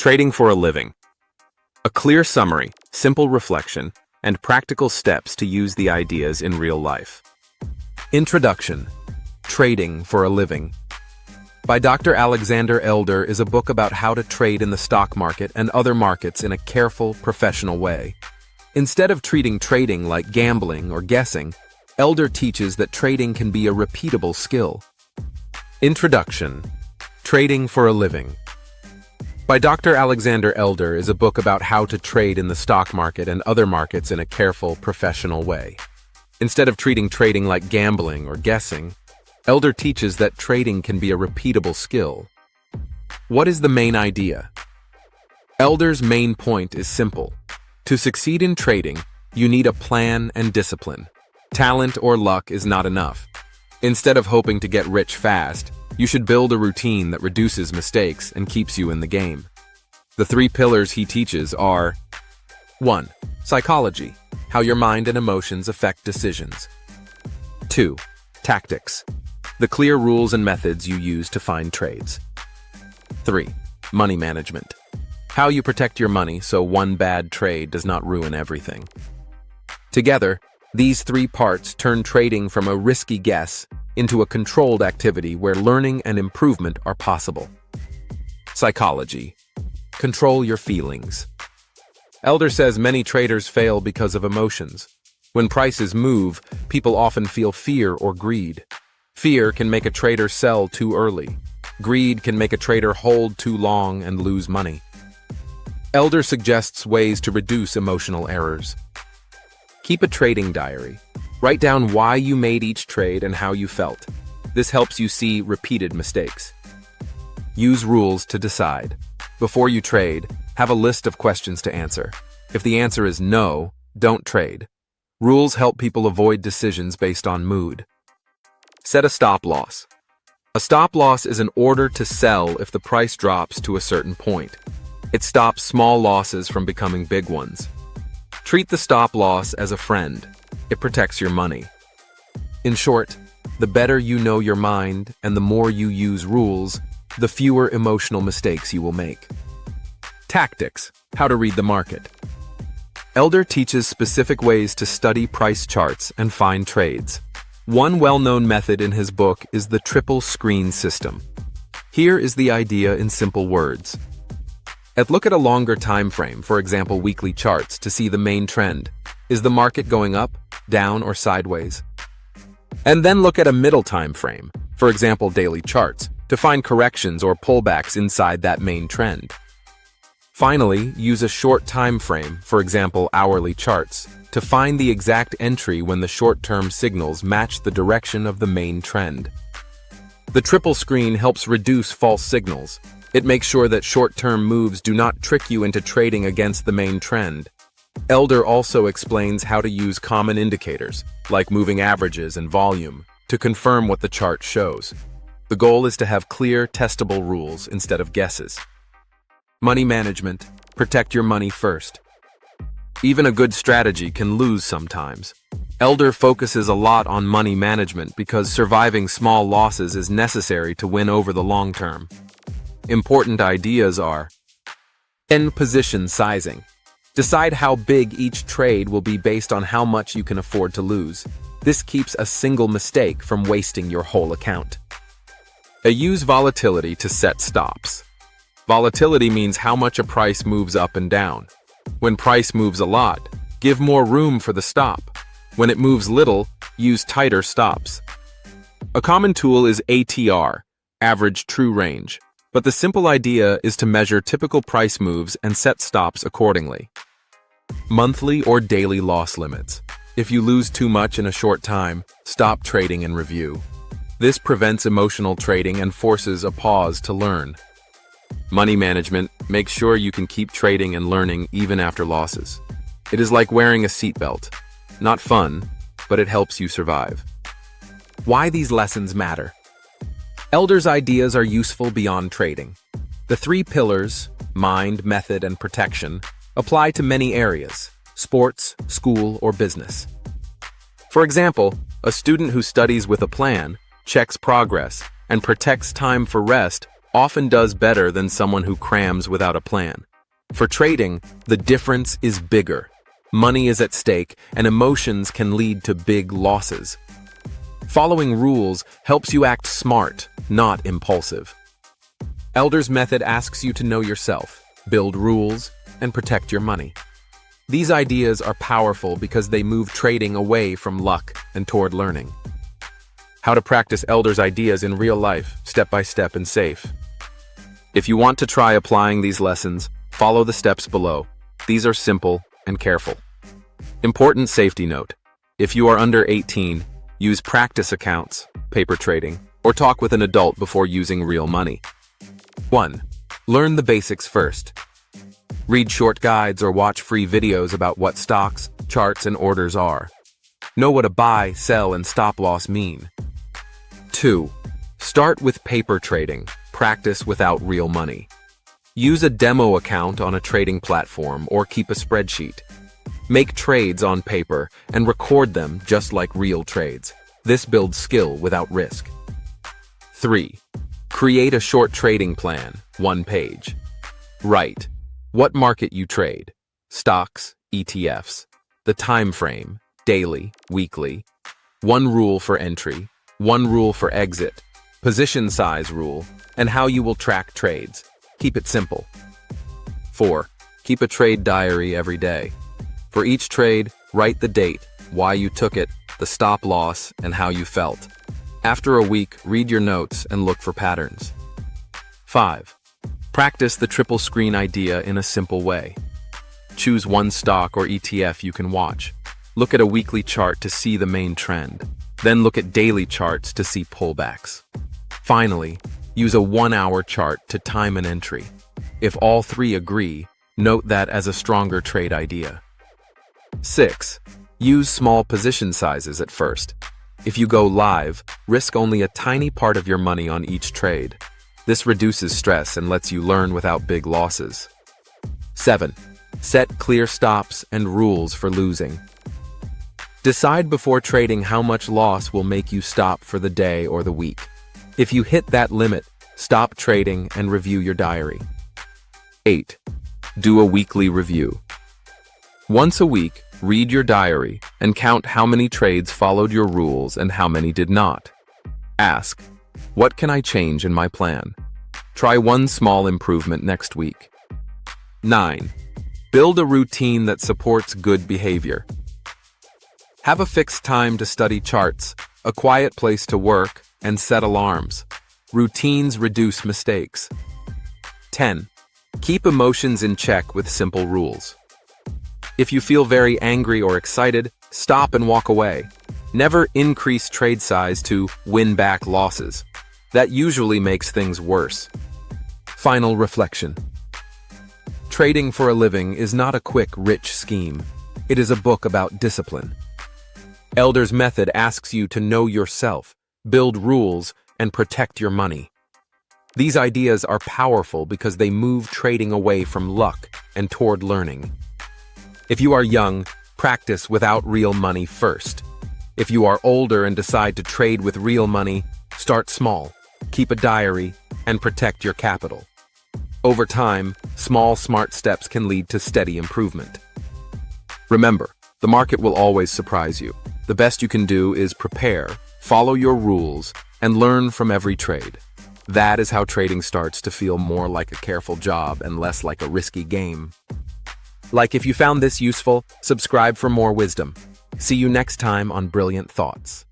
Trading for a living. A clear summary, simple reflection, and practical steps to use the ideas in real life. Introduction. Trading for a Living. By Dr. Alexander Elder is a book about how to trade in the stock market and other markets in a careful, professional way. Instead of treating trading like gambling or guessing, Elder teaches that trading can be a repeatable skill. Introduction. Trading for a Living. By Dr. Alexander Elder is a book about how to trade in the stock market and other markets in a careful, professional way. Instead of treating trading like gambling or guessing, Elder teaches that trading can be a repeatable skill. What is the main idea? Elder's main point is simple. To succeed in trading, you need a plan and discipline. Talent or luck is not enough. Instead of hoping to get rich fast, you should build a routine that reduces mistakes and keeps you in the game. The three pillars he teaches are 1. Psychology, how your mind and emotions affect decisions. 2. Tactics, the clear rules and methods you use to find trades. 3. Money management, how you protect your money so one bad trade does not ruin everything. Together, these three parts turn trading from a risky guess into a controlled activity where learning and improvement are possible. Psychology. Control your feelings. Elder says many traders fail because of emotions. When prices move, people often feel fear or greed. Fear can make a trader sell too early. Greed can make a trader hold too long and lose money. Elder suggests ways to reduce emotional errors. Keep a trading diary. Write down why you made each trade and how you felt. This helps you see repeated mistakes. Use rules to decide. Before you trade, have a list of questions to answer. If the answer is no, don't trade. Rules help people avoid decisions based on mood. Set a stop loss. A stop loss is an order to sell if the price drops to a certain point. It stops small losses from becoming big ones. Treat the stop loss as a friend. It protects your money. In short, the better you know your mind and the more you use rules, the fewer emotional mistakes you will make. Tactics, how to read the market. Elder teaches specific ways to study price charts and find trades. One well-known method in his book is the triple screen system. Here is the idea in simple words. Look at a longer time frame, for example weekly charts, to see the main trend. Is the market going up, down, or sideways? And then look at a middle time frame, for example daily charts, to find corrections or pullbacks inside that main trend. Finally, use a short time frame, for example hourly charts, to find the exact entry when the short-term signals match the direction of the main trend. The triple screen helps reduce false signals. It makes sure that short-term moves do not trick you into trading against the main trend. Elder also explains how to use common indicators, like moving averages and volume, to confirm what the chart shows. The goal is to have clear, testable rules instead of guesses. Money management. Protect your money first. Even a good strategy can lose sometimes. Elder focuses a lot on money management because surviving small losses is necessary to win over the long term. Important ideas are: end position sizing. Decide how big each trade will be based on how much you can afford to lose. This keeps a single mistake from wasting your whole account. Use volatility to set stops. Volatility means how much a price moves up and down. When price moves a lot, give more room for the stop. When it moves little, use tighter stops. A common tool is ATR, average true range. But the simple idea is to measure typical price moves and set stops accordingly. Monthly or daily loss limits. If you lose too much in a short time, stop trading and review. This prevents emotional trading and forces a pause to learn. Money management makes sure you can keep trading and learning even after losses. It is like wearing a seatbelt. Not fun, but it helps you survive. Why these lessons matter? Elder's ideas are useful beyond trading. The three pillars, mind, method, and protection, apply to many areas: sports, school, or business. For example, a student who studies with a plan, checks progress, and protects time for rest often does better than someone who crams without a plan. For trading, the difference is bigger. Money is at stake, and emotions can lead to big losses. Following rules helps you act smart, not impulsive. Elder's method asks you to know yourself, build rules, and protect your money. These ideas are powerful because they move trading away from luck and toward learning. How to practice Elder's ideas in real life, step by step and safe. If you want to try applying these lessons, follow the steps below. These are simple and careful. Important safety note: if you are under 18, use practice accounts, paper trading, or talk with an adult before using real money. 1. Learn the basics first. Read short guides or watch free videos about what stocks, charts, and orders are. Know what a buy, sell, and stop loss mean. 2. Start with paper trading. Practice without real money. Use a demo account on a trading platform or keep a spreadsheet. Make trades on paper and record them just like real trades. This builds skill without risk. 3. Create a short trading plan, 1 page. Write what market you trade, stocks, ETFs, the time frame, daily, weekly, 1 rule for entry, 1 rule for exit, position size rule, and how you will track trades. Keep it simple. 4. Keep a trade diary every day. For each trade, write the date, why you took it, the stop loss, and how you felt. After a week, read your notes and look for patterns. 5. Practice the triple screen idea in a simple way. Choose 1 stock or ETF you can watch. Look at a weekly chart to see the main trend. Then look at daily charts to see pullbacks. Finally, use a 1-hour chart to time an entry. If all 3 agree, note that as a stronger trade idea. 6. Use small position sizes at first. If you go live, risk only a tiny part of your money on each trade. This reduces stress and lets you learn without big losses. 7. Set clear stops and rules for losing. Decide before trading how much loss will make you stop for the day or the week. If you hit that limit, stop trading and review your diary. 8. Do a weekly review. Once a week, read your diary and count how many trades followed your rules and how many did not. Ask, what can I change in my plan? Try 1 small improvement next week. 9. Build a routine that supports good behavior. Have a fixed time to study charts, a quiet place to work, and set alarms. Routines reduce mistakes. 10. Keep emotions in check with simple rules. If you feel very angry or excited, stop and walk away. Never increase trade size to win back losses. That usually makes things worse. Final reflection. Trading for a living is not a quick, rich scheme. It is a book about discipline. Elder's method asks you to know yourself, build rules, and protect your money. These ideas are powerful because they move trading away from luck and toward learning. If you are young, practice without real money first. If you are older and decide to trade with real money, start small, keep a diary, and protect your capital. Over time, small, smart steps can lead to steady improvement. Remember, the market will always surprise you. The best you can do is prepare, follow your rules, and learn from every trade. That is how trading starts to feel more like a careful job and less like a risky game. If you found this useful, subscribe for more wisdom. See you next time on Brilliant Thoughts.